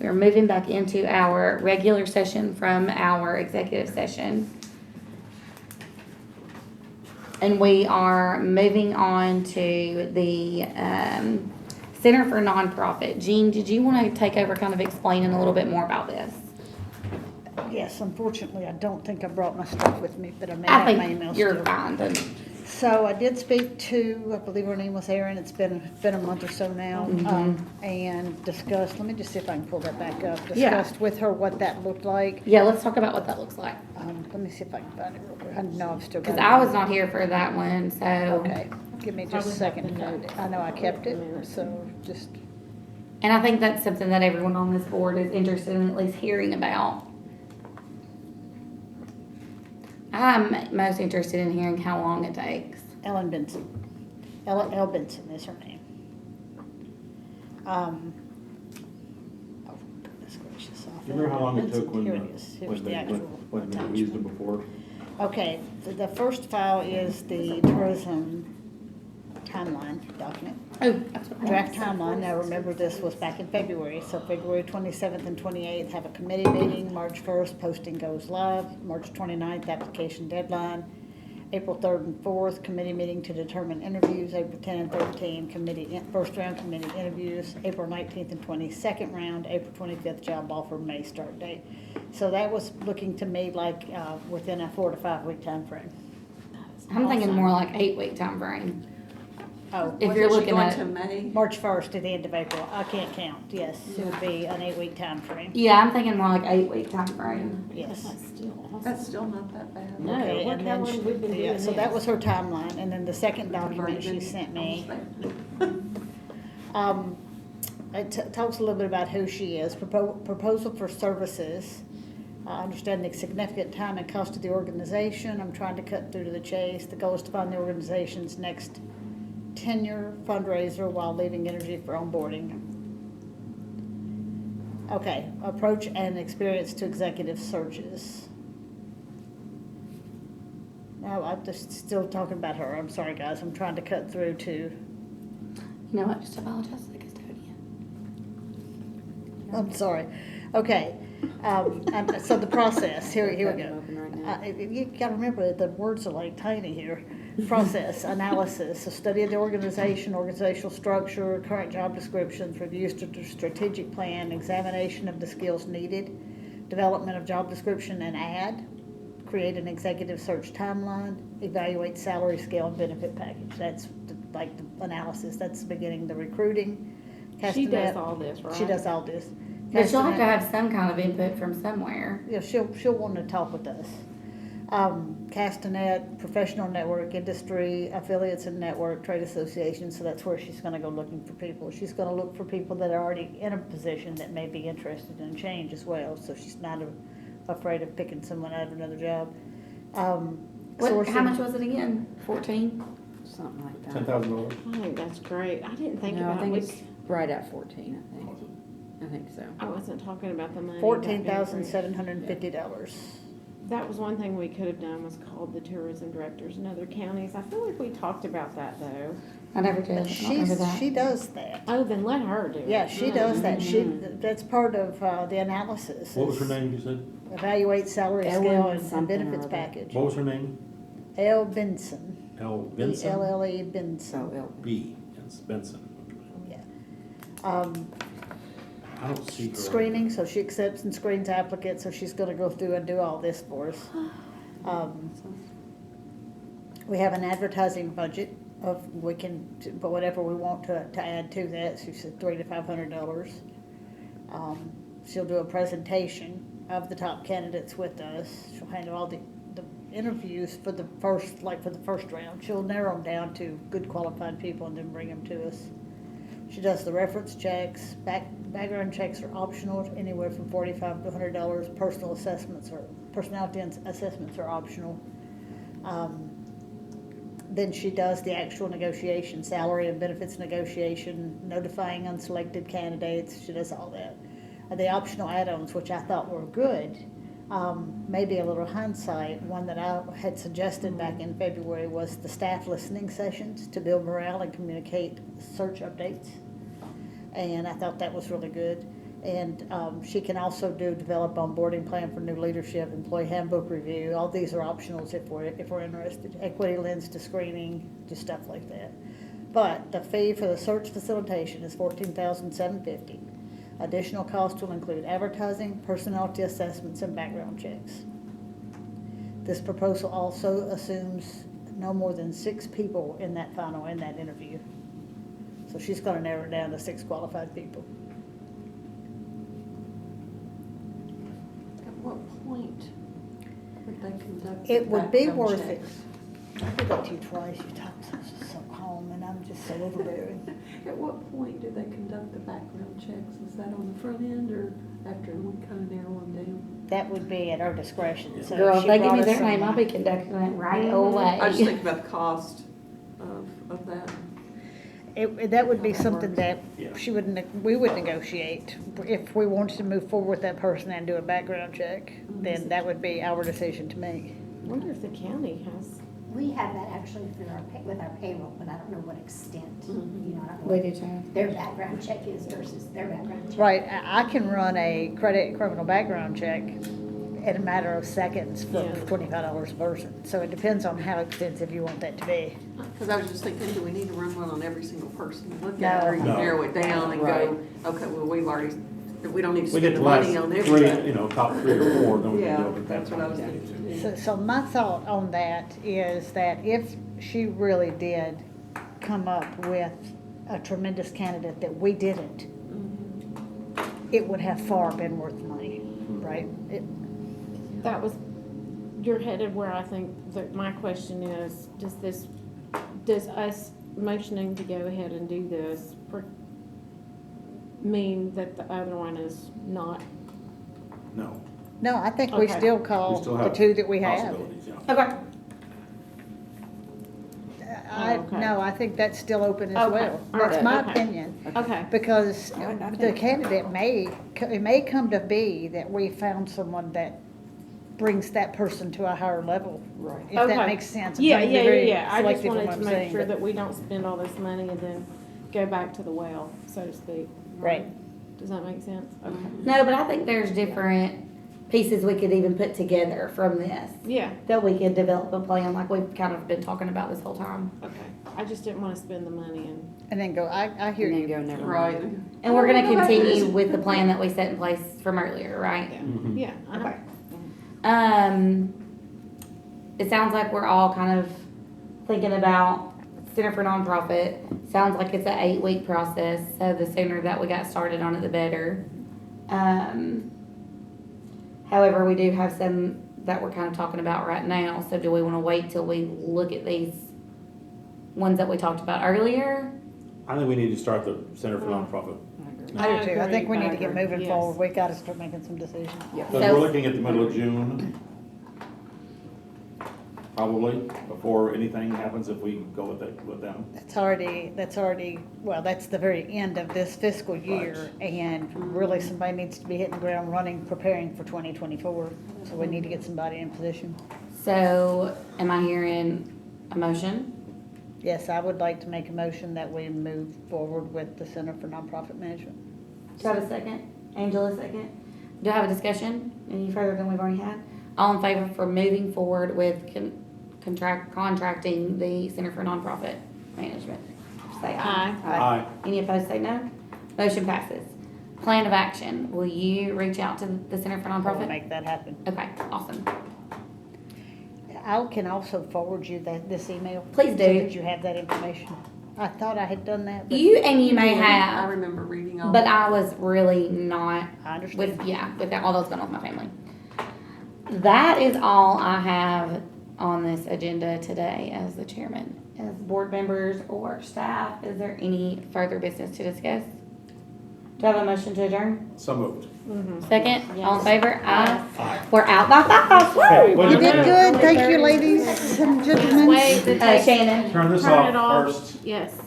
We're moving back into our regular session from our executive session. And we are moving on to the Center for Nonprofit. Jean, did you want to take over kind of explaining a little bit more about this? Yes, unfortunately, I don't think I brought my stuff with me, but I may I have my emails think you're still. fine. So I did speak to, I believe her name was Erin, it's been a month or so now, and discussed, let me just see if I can pull that back up. Yeah. Discussed with her what that looked like. Yeah, let's talk about what that looks like. Let me see if I can find it real quick. I know I've still got Because it. I was not here for that one, so. Okay, give me just a second to find it. I know I kept it, so just, And I think that's something that everyone on this board is interested in at least hearing about. I'm most interested in hearing how long it takes. Ellen Benson. L. Benson is her name. Oh, goodness gracious. You remember how long it took when, Here it is. Here's the actual when we used it before? Okay, the first file is the tourism timeline document. Oh, that's what Draft timeline, now remember this was back in February, so February 27th and 28th have a committee meeting, March 1st posting goes live, March 29th application deadline, April 3rd and 4th committee meeting to determine interviews, April 10 and 13 first round committee interviews, April 19th and 22nd round, April 25th job offer, May start date. So that was looking to me like within a 4 to 5 week time frame. I'm thinking more like 8-week time frame. Oh, If you're looking at, to May. March 1st to the end of April, I can't count, yes, it would be an 8 week time frame. yeah, I'm thinking more like 8-week time frame. Yes. That's still not that bad. No, Okay, look and how then long we've been yeah, doing so that this. was her timeline, and then the second document she sent me, it talks a little bit about who she is, proposal for services, understanding significant time and cost of the organization, I'm trying to cut through to the chase, the goal is to find the organization's next tenure fundraiser while leaving energy for onboarding. Okay, approach and experience to executive searches. No, I'm just still talking about her. I'm sorry, guys. I'm trying to cut through to. You know what? Just apologize to the custodian. I'm sorry. Okay. So the process. Here we go. You got to remember the words are like tiny here. Process, analysis, a study of the organization, organizational structure, current job descriptions, review strategic plan, examination of the skills needed, development of job description and ad, create an executive search timeline, evaluate salary scale and benefit package. That's like the analysis. That's the beginning. The recruiting. She does all this, right? She does all this. But she'll have to have some kind of input from somewhere. Yeah, she'll want to talk with us. Castanet, professional network, industry, affiliates and network, trade associations, so that's where she's going to go looking for people. She's going to look for people that are already in a position that may be interested in change as well, so she's not afraid of picking someone out of another job. How much was it again? 14? Something like that. $10,000. I think that's great. I didn't think No, about I think it. it's right at 14, I think. I think so. I wasn't talking about the money. $14,750. That was one thing we could have done, was called the tourism directors in other counties. I feel like we talked about that though. I never did. I don't remember that. She does that. Oh, then let her do it. Yeah, she does that. That's part of the analysis. What was her name, you said? Evaluate salary Ellen scale and something benefits or other. package. What was her name? L. Benson. L. Benson? L-L-E Benson. So, B. Yes, Benson. Yeah. I don't see her. Screening, so she accepts and screens applicants, so she's gonna go through and do all this for us. We have an advertising budget of, we can put whatever we want to add to that. She said $300 to $500. She'll do a presentation of the top candidates with us. She'll handle all the interviews for the first round. She'll narrow them down to good qualified people and then bring them to us. She does the reference checks. Background checks are optional, anywhere from $45 to $100. Personality assessments are optional. Then she does the actual negotiation, salary and benefits negotiation, notifying unselected candidates. She does all that. The optional add-ons, which I thought were good, maybe a little hindsight, one that I had suggested back in February was the staff listening sessions to build morale and communicate search updates. And I thought that was really good. And she can also develop onboarding plan for new leadership, employee handbook review. All these are optionals if we're interested. Equity lens to screening, just stuff like that. But the fee for the search facilitation is $14,750. Additional costs will include advertising, personality assessments, and background checks. This proposal also assumes no more than 6 people in that interview. So she's gonna narrow it down to 6 qualified people. At what point would they conduct? It the would be background worth it. checks? I did that to you twice, you talked so calm, and I'm just so overbearing. At what point do they conduct the background checks? Is that on the front end or after we kind of narrow them down? That would be at our discretion, so. Girl, if she they give brought me us their some- name, I'll be conducting it right Mhm. away. I just think about the cost of that. That would be something that Yeah. we would negotiate. If we wanted to move forward with that person and do a background check, then that would be our decision to make. I wonder if the county has, We have that actually with our payroll, but I don't know what extent, you know, I don't know We what do too. their background check is versus their background check. Right, I can run a criminal background check in a matter of seconds for Yeah. $25 a person. So it depends on how extensive you want that to be. Because I was just thinking, do we need to run one on every single person? Look No. at it, or you No. narrow it down and Right. go, okay, well, we don't need to We spend get the the last money on 3, everybody. top 3 or 4, then we can Yeah, go with that. that's what I was thinking. So my thought on that is that if she really did come up with a tremendous candidate that we didn't, it would have far been worth the money, right? that was, you're headed where I think that my question is, does us motioning to go ahead and do this mean that the other one is not? No. No, I think we Okay. still We call still the have 2 that we have. possibilities, yeah. Okay. Okay. No, I think that's still open as Okay. well. All That's right. my Okay. opinion. Okay, Because I the think- candidate it may come to be that we found someone that brings that person to a higher level. Right. If Okay. that makes sense. I'm yeah, trying to be yeah, very yeah, I just selective in wanted what to I'm make saying, sure but- that we don't spend all this money and then go back to the well, so to speak. Right. Does that make sense? Okay. No, but I think there's different pieces we could even put together from this, Yeah, that we could develop a plan like we've kind of been talking about this whole time. okay. I just didn't wanna spend the money And then go, I hear And then you. go, never Right. mind. And we're gonna Go back to continue this. with the plan that we set in place from earlier, right? Mhm. yeah, Okay. It sounds like we're all kind of thinking about Center for Nonprofit. Sounds like it's an 8-week process, so the sooner that we got started on it, the better. However, we do have some that we're kind of talking about right now, so do we wanna wait till we look at these ones that we talked about earlier? I think we need to start the Center for Nonprofit. I do too. I think we agree. need to get moving Yes. forward. We gotta start making some decisions. Because So- we're looking at the middle of June. Probably, before anything happens if we go with them. That's already, well, that's the very end of this fiscal year. And really somebody needs to be hitting the ground running, preparing for 2024. So we need to get somebody in position. So, am I hearing a motion? Yes, I would like to make a motion that we move forward with the Center for Nonprofit Management. Do I have a second? Angela, second? Do I have a discussion any further than we've already had? All in favor for moving forward with contracting the Center for Nonprofit Management? Say aye. Aye. Aye. Any opposed, say no. Motion passes. Plan of action, will you reach out to the Center for I will Nonprofit? make that happen. Okay, awesome. I can also forward you this email. Please do. So that you have that information. I thought I had done that, but You may I have, remember reading all but that. I was really not I understand. with all those going on with my family. That is all I have on this agenda today as the chairman. As board members or staff, is there any further business to discuss? Do I have a motion to adjourn? So moved. Second, all in favor? Aye. Aye. We're out by 5. Okay, wait a You did minute. good. Thank you, ladies and gentlemen. Wait, the tape- Shannon. Turn this Turn it off off. first. Yes.